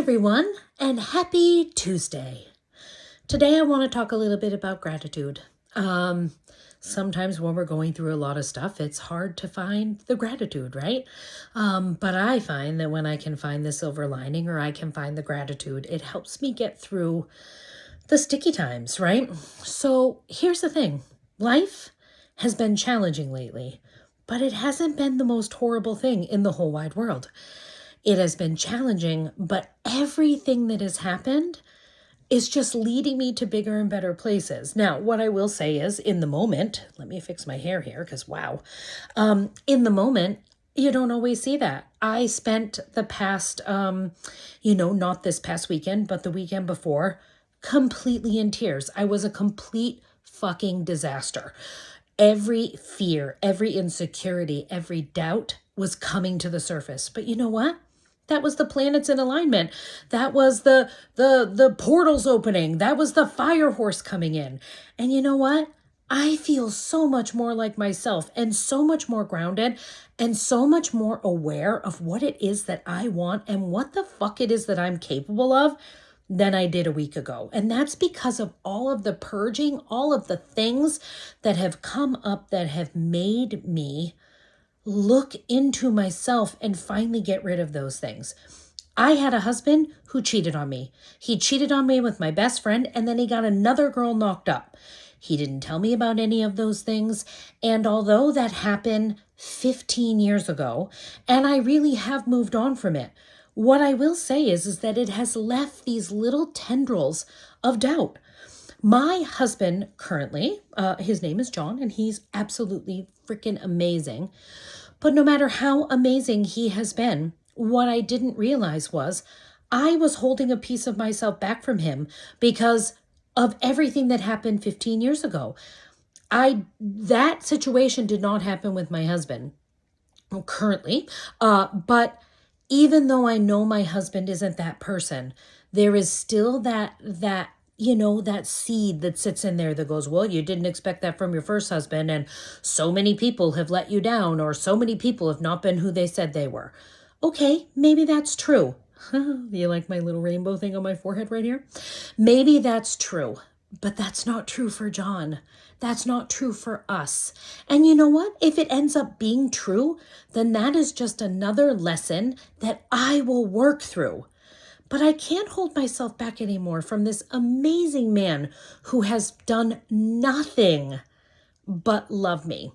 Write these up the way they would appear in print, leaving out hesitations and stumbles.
everyone, and happy Tuesday. Today I want to talk a little bit about gratitude. Sometimes when we're going through a lot of stuff, it's hard to find the gratitude, right? But I find that when I can find the silver lining or I can find the gratitude, it helps me get through the sticky times, right? So here's the thing. Life has been challenging lately, but it hasn't been the most horrible thing in the whole wide world. It has been challenging, but everything that has happened is just leading me to bigger and better places. Now, what I will say is in the moment, let me fix my hair here because wow. In the moment, you don't always see that. I spent the past, not this past weekend, but the weekend before, completely in tears. I was a complete fucking disaster. Every fear, every insecurity, every doubt was coming to the surface. But you know what? That was the planets in alignment. That was the portals opening. That was the fire horse coming in. And you know what? I feel so much more like myself and so much more grounded and so much more aware of what it is that I want and what the fuck it is that I'm capable of than I did a week ago. And that's because of all of the purging, all of the things that have come up that have made me look into myself and finally get rid of those things. I had a husband who cheated on me. He cheated on me with my best friend, and then he got another girl knocked up. He didn't tell me about any of those things. And although that happened 15 years ago, and I really have moved on from it, what I will say is that it has left these little tendrils of doubt. My husband currently, his name is John, and he's absolutely freaking amazing. But no matter how amazing he has been, what I didn't realize was I was holding a piece of myself back from him because of everything that happened 15 years ago. That situation did not happen with my husband currently, but even though I know my husband isn't that person, there is still that seed that sits in there that goes, well, you didn't expect that from your first husband, and so many people have let you down, or so many people have not been who they said they were. Okay, maybe that's true. You like my little rainbow thing on my forehead right here? Maybe that's true, but that's not true for John. That's not true for us. And you know what? If it ends up being true, then that is just another lesson that I will work through. But I can't hold myself back anymore from this amazing man who has done nothing but love me.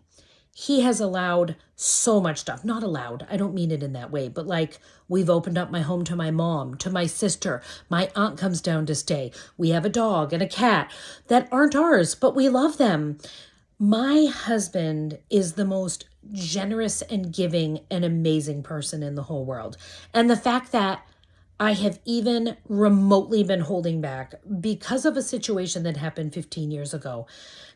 He has allowed so much stuff. Not allowed, I don't mean it in that way, but like we've opened up my home to my mom, to my sister. My aunt comes down to stay. We have a dog and a cat that aren't ours, but we love them. My husband is the most generous and giving and amazing person in the whole world. And the fact that I have even remotely been holding back because of a situation that happened 15 years ago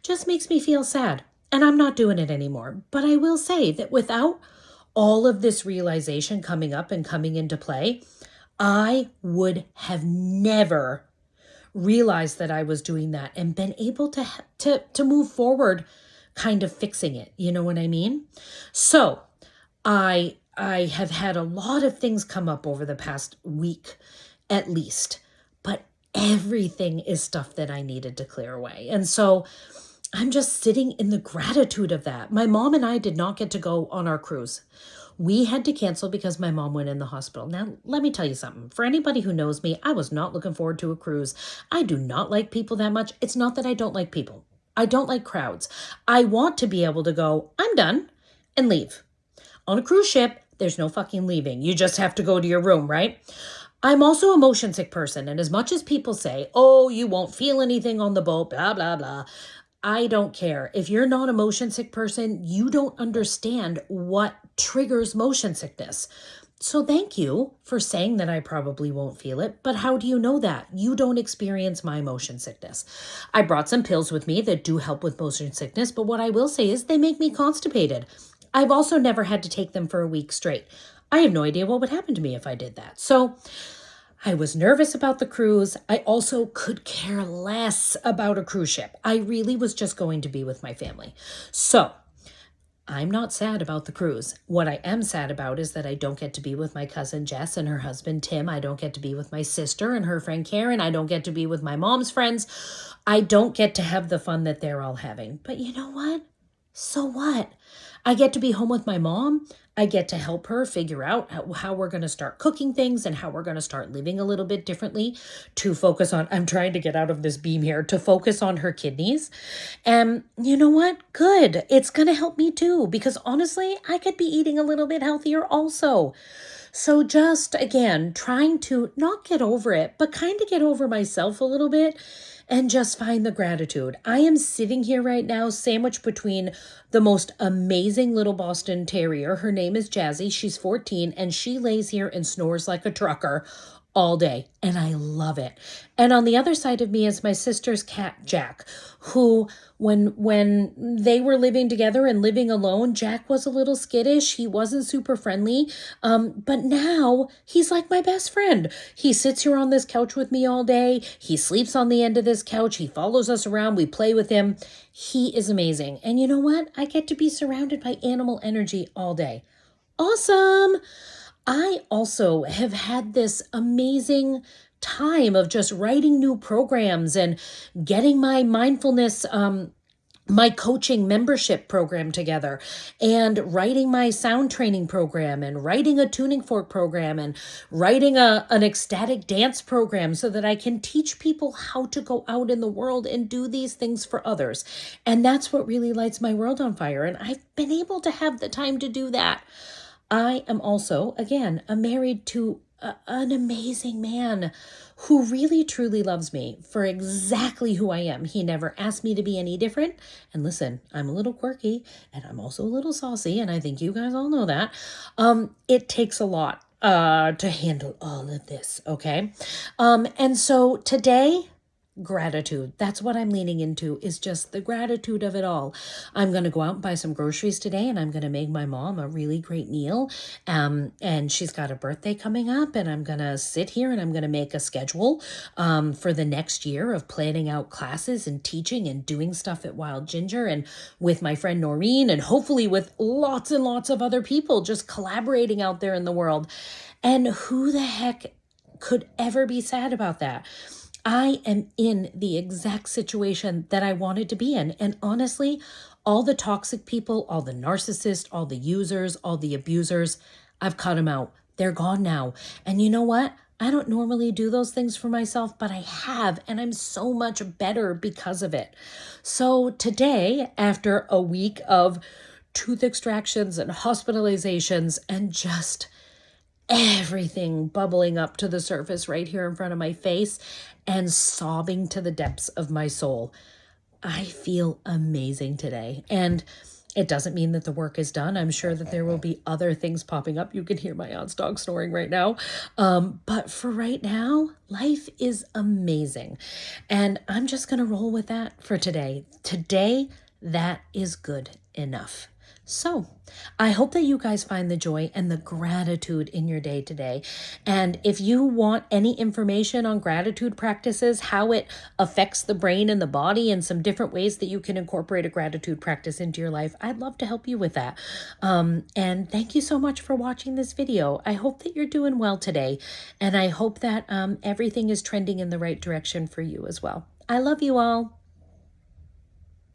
just makes me feel sad. And I'm not doing it anymore. But I will say that without all of this realization coming up and coming into play, I would have never realized that I was doing that and been able to move forward kind of fixing it. You know what I mean? So I have had a lot of things come up over the past week, at least, but everything is stuff that I needed to clear away. And so I'm just sitting in the gratitude of that. My mom and I did not get to go on our cruise. We had to cancel because my mom went in the hospital. Now, let me tell you something. For anybody who knows me, I was not looking forward to a cruise. I do not like people that much. It's not that I don't like people. I don't like crowds. I want to be able to go, I'm done, and leave. On a cruise ship, there's no fucking leaving. You just have to go to your room, right? I'm also a motion sick person. And as much as people say, oh, you won't feel anything on the boat, blah, blah, blah. I don't care. If you're not a motion sick person, you don't understand what triggers motion sickness. So thank you for saying that I probably won't feel it, but how do you know that? You don't experience my motion sickness. I brought some pills with me that do help with motion sickness, but what I will say is they make me constipated. I've also never had to take them for a week straight. I have no idea what would happen to me if I did that. So I was nervous about the cruise. I also could care less about a cruise ship. I really was just going to be with my family. So I'm not sad about the cruise. What I am sad about is that I don't get to be with my cousin Jess and her husband Tim. I don't get to be with my sister and her friend Karen. I don't get to be with my mom's friends. I don't get to have the fun that they're all having. But you know what? So what? I get to be home with my mom. I get to help her figure out how we're going to start cooking things and how we're going to start living a little bit differently to focus on, I'm trying to get out of this beam here, to focus on her kidneys. And you know what? Good. It's going to help me too, because honestly, I could be eating a little bit healthier also. So just again, trying to not get over it, but kind of get over myself a little bit and just find the gratitude. I am sitting here right now, sandwiched between the most amazing little Boston Terrier. Her name is Jazzy. She's 14 and she lays here and snores like a trucker all day, and I love it. And on the other side of me is my sister's cat, Jack, who when they were living together and living alone, Jack was a little skittish. He wasn't super friendly. But now he's like my best friend. He sits here on this couch with me all day. He sleeps on the end of this couch. He follows us around. We play with him. He is amazing. And you know what? I get to be surrounded by animal energy all day. Awesome. I also have had this amazing time of just writing new programs and getting my mindfulness, my coaching membership program together, and writing my sound training program, and writing a tuning fork program, and writing an ecstatic dance program so that I can teach people how to go out in the world and do these things for others. And that's what really lights my world on fire. And I've been able to have the time to do that. I am also, again, married to an amazing man who really truly loves me for exactly who I am. He never asked me to be any different. And listen, I'm a little quirky and I'm also a little saucy, and I think you guys all know that. It takes a lot to handle all of this, okay? And so today, gratitude. That's what I'm leaning into, is just the gratitude of it all. I'm going to go out and buy some groceries today, and I'm going to make my mom a really great meal. And she's got a birthday coming up, and I'm going to sit here and I'm going to make a schedule for the next year of planning out classes and teaching and doing stuff at Wild Ginger and with my friend Noreen, and hopefully with lots and lots of other people just collaborating out there in the world. And who the heck could ever be sad about that? I am in the exact situation that I wanted to be in. And honestly, all the toxic people, all the narcissists, all the users, all the abusers, I've cut them out. They're gone now. And you know what? I don't normally do those things for myself, but I have, and I'm so much better because of it. So today, after a week of tooth extractions and hospitalizations and just everything bubbling up to the surface right here in front of my face and sobbing to the depths of my soul, I feel amazing today. And it doesn't mean that the work is done. I'm sure that there will be other things popping up. You can hear my aunt's dog snoring right now. But for right now, life is amazing. And I'm just going to roll with that for today. Today, that is good enough. So I hope that you guys find the joy and the gratitude in your day today. And if you want any information on gratitude practices, how it affects the brain and the body, and some different ways that you can incorporate a gratitude practice into your life, I'd love to help you with that. And thank you so much for watching this video. I hope that you're doing well today. And I hope that everything is trending in the right direction for you as well. I love you all.